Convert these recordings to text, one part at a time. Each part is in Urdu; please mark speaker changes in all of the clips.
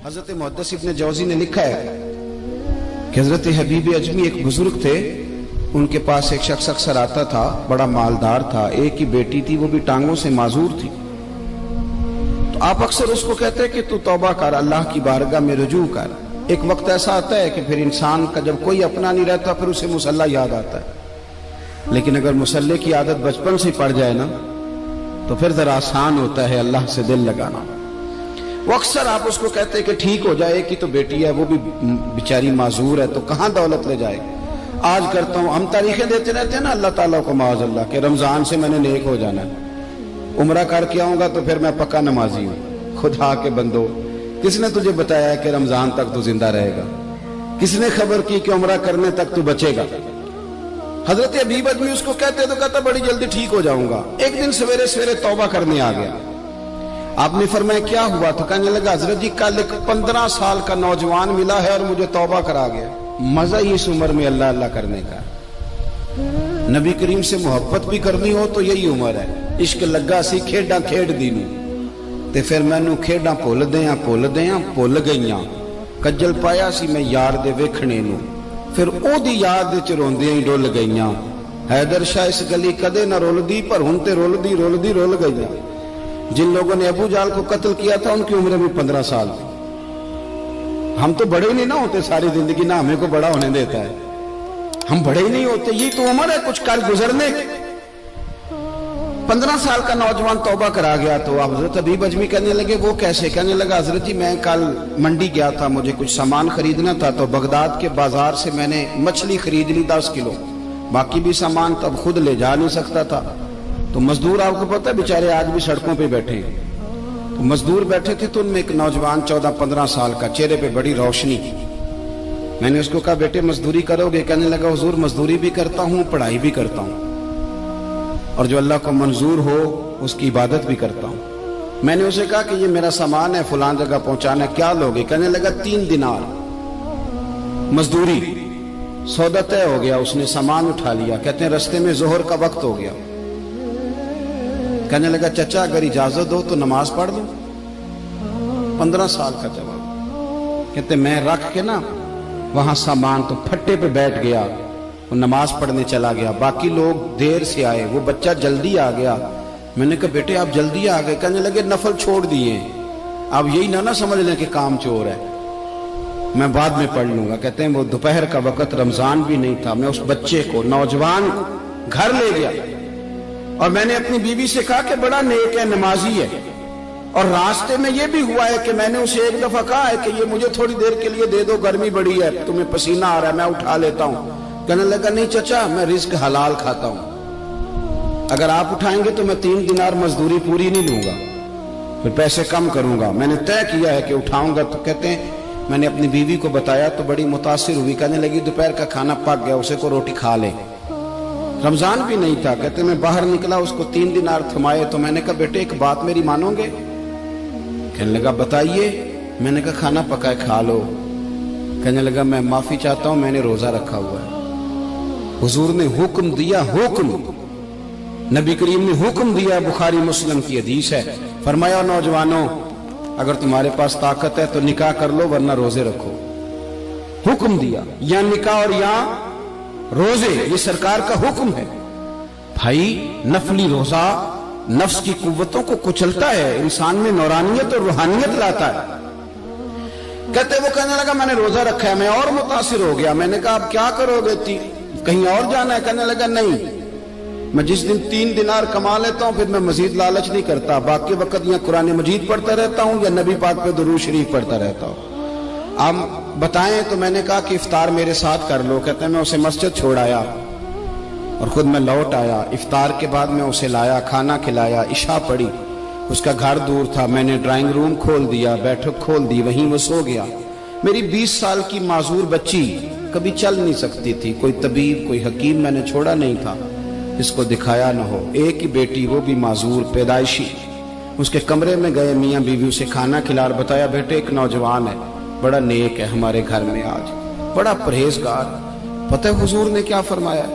Speaker 1: حضرت محدث ابن جوزی نے لکھا ہے کہ حضرت حبیب اجمی ایک بزرگ تھے، ان کے پاس ایک شخص اکثر آتا تھا، بڑا مالدار تھا، ایک ہی بیٹی تھی، وہ بھی ٹانگوں سے معذور تھی۔ تو آپ اکثر اس کو کہتے ہیں کہ تو توبہ کر، اللہ کی بارگاہ میں رجوع کر۔ ایک وقت ایسا آتا ہے کہ پھر انسان کا جب کوئی اپنا نہیں رہتا پھر اسے مصلی یاد آتا ہے، لیکن اگر مصلی کی عادت بچپن سے پڑ جائے نا تو پھر ذرا آسان ہوتا ہے اللہ سے دل لگانا۔ وہ اکثر آپ اس کو کہتے ہیں کہ ٹھیک ہو جائے کہ تو بیٹی ہے، وہ بھی بیچاری معذور ہے، تو کہاں دولت لے جائے۔ آج کرتا ہوں، ہم تاریخیں دیتے رہتے ہیں نا اللہ تعالیٰ کو معاذ اللہ کہ رمضان سے میں نے نیک ہو جانا ہے، عمرہ کر کے آؤں گا تو پھر میں پکا نمازی ہوں۔ خدا کے بندو، کس نے تجھے بتایا ہے کہ رمضان تک تو زندہ رہے گا؟ کس نے خبر کی کہ عمرہ کرنے تک تو بچے گا؟ حضرت حبیب اجمی اس کو کہتے تو کہتا بڑی جلدی ٹھیک ہو جاؤں گا۔ ایک دن سویرے سویرے توبہ کرنے آ گیا۔ آپ نے فرمایا کیا ہوا؟ تو کہنے لگا حضرت جی کل ایک 15 سال کا نوجوان ملا ہے اور مجھے توبہ کرا گیا۔ مزہ ہی اس عمر میں اللہ اللہ کرنے کا، نبی کریم سے محبت بھی کرنی ہو تو یہی عمر ہے۔ عشق لگا سی کھیڈاں کھیڈ دی نوں تے پھر مینوں کھیڈاں بھول گئیاں، کجل پایا سی میں یار دے ویکھنے نوں، پھر او دی یاد وچ روندیاں ہی ڈل گئیاں۔ حیدر شاہ اس گلی کدے نہ رولدی پر ہن تے رول گئیاں۔ جن لوگوں نے ابو جہل کو قتل کیا تھا ان کی عمر بھی 15 سال تھی۔ ہم تو بڑے ہی نہیں نہ ہوتے ساری زندگی، نہ ہمیں کو بڑا ہونے دیتا ہے، ہم بڑے ہی نہیں ہوتے، یہ تو عمر ہے کچھ کل گزرنے کی۔ 15 سال کا نوجوان توبہ کرا گیا تو حضرت حبیب اجمی کہنے لگے وہ کیسے؟ کہنے لگا حضرت جی میں کل منڈی گیا تھا، مجھے کچھ سامان خریدنا تھا، تو بغداد کے بازار سے میں نے مچھلی خرید لی 10 کلو، باقی بھی سامان تب خود لے جا نہیں سکتا تھا۔ تو مزدور آپ کو پتہ ہے بیچارے آج بھی سڑکوں پہ بیٹھے ہیں، تو مزدور بیٹھے تھے تو ان میں ایک نوجوان 14-15 سال کا، چہرے پہ بڑی روشنی۔ میں نے اس کو کہا بیٹے مزدوری کرو گے؟ کہنے لگا حضور مزدوری بھی کرتا ہوں، پڑھائی بھی کرتا ہوں، اور جو اللہ کو منظور ہو اس کی عبادت بھی کرتا ہوں۔ میں نے اسے کہا کہ یہ میرا سامان ہے فلان جگہ پہنچانا ہے، کیا لوگے؟ کہنے لگا 3 دینار مزدوری۔ سودا طے ہو گیا، اس نے سامان اٹھا لیا۔ کہتے ہیں رستے میں ظہر کا وقت ہو گیا۔ کہنے لگا چچا اگر اجازت دو تو نماز پڑھ دوں۔ 15 سال کا جواب۔ کہتے میں رکھ کے نا وہاں سامان تو پھٹے پہ بیٹھ گیا، وہ نماز پڑھنے چلا گیا، باقی لوگ دیر سے آئے، وہ بچہ جلدی آ گیا۔ میں نے کہا بیٹے آپ جلدی آ گئے؟ کہنے لگے نفل چھوڑ دیے، اب یہی نہ سمجھ لیں کہ کام چور ہے، میں بعد میں پڑھ لوں گا۔ کہتے ہیں وہ دوپہر کا وقت، رمضان بھی نہیں تھا، میں اس بچے کو نوجوان گھر لے گیا اور میں نے اپنی بیوی سے کہا کہ بڑا نیک ہے، نمازی ہے، اور راستے میں یہ بھی ہوا ہے کہ میں نے اسے ایک دفعہ کہا ہے کہ یہ مجھے تھوڑی دیر کے لیے دے دو، گرمی بڑی ہے، تمہیں پسینہ آ رہا ہے، میں اٹھا لیتا ہوں۔ کہنے لگا نہیں چچا میں رزق حلال کھاتا ہوں، اگر آپ اٹھائیں گے تو میں 3 دینار مزدوری پوری نہیں لوں گا، پھر پیسے کم کروں گا، میں نے طے کیا ہے کہ اٹھاؤں گا۔ تو کہتے ہیں میں نے اپنی بیوی کو بتایا تو بڑی متاثر ہوئی، کہنے لگی دوپہر کا کھانا پک گیا، اسے کو روٹی کھا لے، رمضان بھی نہیں تھا۔ کہتے میں باہر نکلا، اس کو 3 دینار تھمائے تو میں نے کہا بیٹے ایک بات میری مانو گے؟ کہنے لگا بتائیے۔ میں نے کہا کھانا پکا ہے کھا لو۔ کہنے لگا میں معافی چاہتا ہوں میں نے روزہ رکھا ہوا ہے۔ حضور نے حکم دیا، حکم نبی کریم نے حکم دیا، بخاری مسلم کی حدیث ہے، فرمایا نوجوانوں اگر تمہارے پاس طاقت ہے تو نکاح کر لو ورنہ روزے رکھو۔ حکم دیا، یا نکاح اور یا روزے، یہ سرکار کا حکم ہے۔ بھائی نفلی روزہ نفس کی قوتوں کو کچلتا ہے، انسان میں نورانیت اور روحانیت لاتا ہے۔ کہتے وہ کہنے لگا میں نے روزہ رکھا ہے، میں اور متاثر ہو گیا۔ میں نے کہا اب کیا کرو گے؟ کہیں اور جانا ہے؟ کہنے لگا نہیں، میں جس دن 3 دینار کما لیتا ہوں پھر میں مزید لالچ نہیں کرتا، باقی وقت یا قرآن مجید پڑھتا رہتا ہوں یا نبی پاک پہ درود شریف پڑھتا رہتا ہوں۔ آپ بتائیں؟ تو میں نے کہا کہ افطار میرے ساتھ کر لو۔ کہتے ہیں میں اسے مسجد چھوڑ آیا اور خود میں لوٹ آیا، افطار کے بعد میں اسے لایا، کھانا کھلایا، عشاء پڑھی، اس کا گھر دور تھا، میں نے ڈرائنگ روم کھول دیا، بیٹھک کھول دی، وہیں وہ سو گیا۔ میری 20 سال کی معذور بچی کبھی چل نہیں سکتی تھی، کوئی طبیب کوئی حکیم میں نے چھوڑا نہیں تھا اس کو دکھایا نہ ہو، ایک ہی بیٹی وہ بھی معذور پیدائشی۔ اس کے کمرے میں گئے، میاں بیوی اسے کھانا کھلا اور بتایا بیٹے ایک نوجوان ہے بڑا نیک ہے ہمارے گھر میں، آج بڑا پرہیزگار۔ پتہ ہے حضور نے کیا فرمایا؟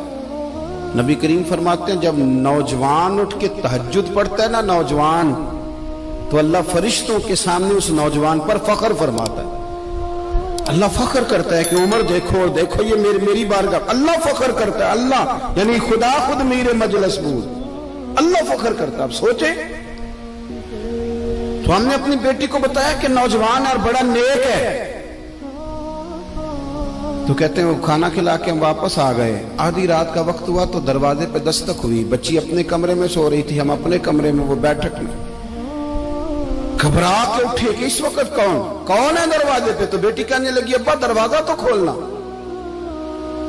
Speaker 1: نبی کریم فرماتے ہیں جب نوجوان اٹھ کے تہجد پڑھتا ہے نا، نوجوان تو اللہ فرشتوں کے سامنے اس نوجوان پر فخر فرماتا ہے. اللہ فخر کرتا ہے کہ عمر دیکھو دیکھو یہ میری بارگاہ. اللہ فخر کرتا ہے, اللہ یعنی خدا خود میرے مجلس بود, اللہ فخر کرتا ہے. اب سوچے تو ہم نے اپنی بیٹی کو بتایا کہ نوجوان اور بڑا نیک ہے, تو کہتے ہیں وہ کھانا کھلا کے ہم واپس آ گئے. آدھی رات کا وقت ہوا تو دروازے پہ دستک ہوئی. بچی اپنے کمرے میں سو رہی تھی, ہم اپنے کمرے میں, وہ بیٹھک میں. گھبرا کے اٹھے کہ اس وقت کون ہے دروازے پہ؟ تو بیٹی کہنے لگی ابا دروازہ تو کھولنا.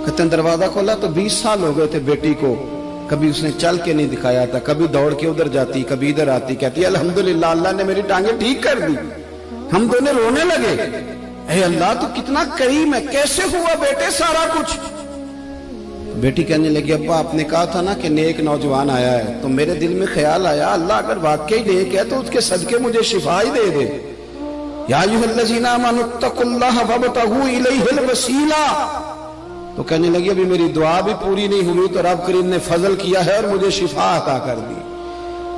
Speaker 1: کہتے ہیں دروازہ کھولا تو 20 سال ہو گئے تھے بیٹی کو, کبھی اس نے چل کے نہیں دکھایا تھا, کبھی دوڑ کے ادھر جاتی کبھی ادھر آتی. کہتی الحمدللہ اللہ نے میری ٹانگیں ٹھیک کر دی. ہم دونوں رونے لگے, اے اللہ تو کتنا کریم ہے, کیسے ہوا بیٹے سارا کچھ؟ بیٹی کہنے لگی ابا آپ نے کہا تھا نا کہ نیک نوجوان آیا ہے, تو میرے دل میں خیال آیا اللہ اگر واقعی نیک ہے تو اس کے صدقے مجھے شفا ہی دے دے. یا ایھا الذین آمنوا اتقوا اللہ وابتغوا الیہ الوسیلہ. تو کہنے لگی ابھی میری دعا بھی پوری نہیں ہوئی تو رب کریم نے فضل کیا ہے اور مجھے شفا عطا کر دی.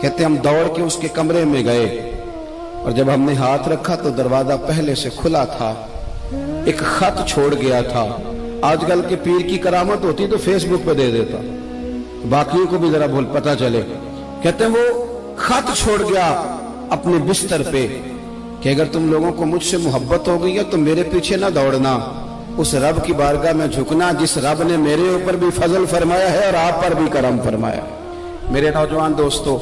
Speaker 1: کہتے ہم دوڑ کے اس کے کمرے میں گئے اور جب ہم نے ہاتھ رکھا تو دروازہ پہلے سے کھلا تھا, ایک خط چھوڑ گیا تھا. آج کل کے پیر کی کرامت ہوتی تو فیس بک پہ دے دیتا, باقیوں کو بھی ذرا بھول پتہ چلے. کہتے ہیں وہ خط چھوڑ گیا اپنے بستر پہ کہ اگر تم لوگوں کو مجھ سے محبت ہو گئی ہے تو میرے پیچھے نہ دوڑنا, اس رب کی بارگاہ میں جھکنا جس رب نے میرے اوپر بھی فضل فرمایا ہے اور آپ پر بھی کرم فرمایا. میرے نوجوان دوستو,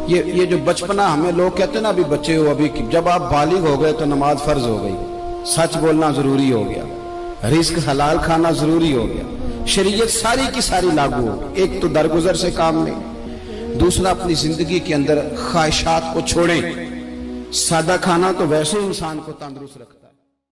Speaker 1: یہ جو بچپنا ہمیں لوگ کہتے ہیں نا ابھی بچے ہو, ابھی جب آپ بالغ ہو گئے تو نماز فرض ہو گئی, سچ بولنا ضروری ہو گیا, رزق حلال کھانا ضروری ہو گیا, شریعت ساری کی ساری لاگو ہو. ایک تو درگزر سے کام لیں, دوسرا اپنی زندگی کے اندر خواہشات کو چھوڑیں. سادہ کھانا تو ویسے انسان کو تندرست رکھتا ہے.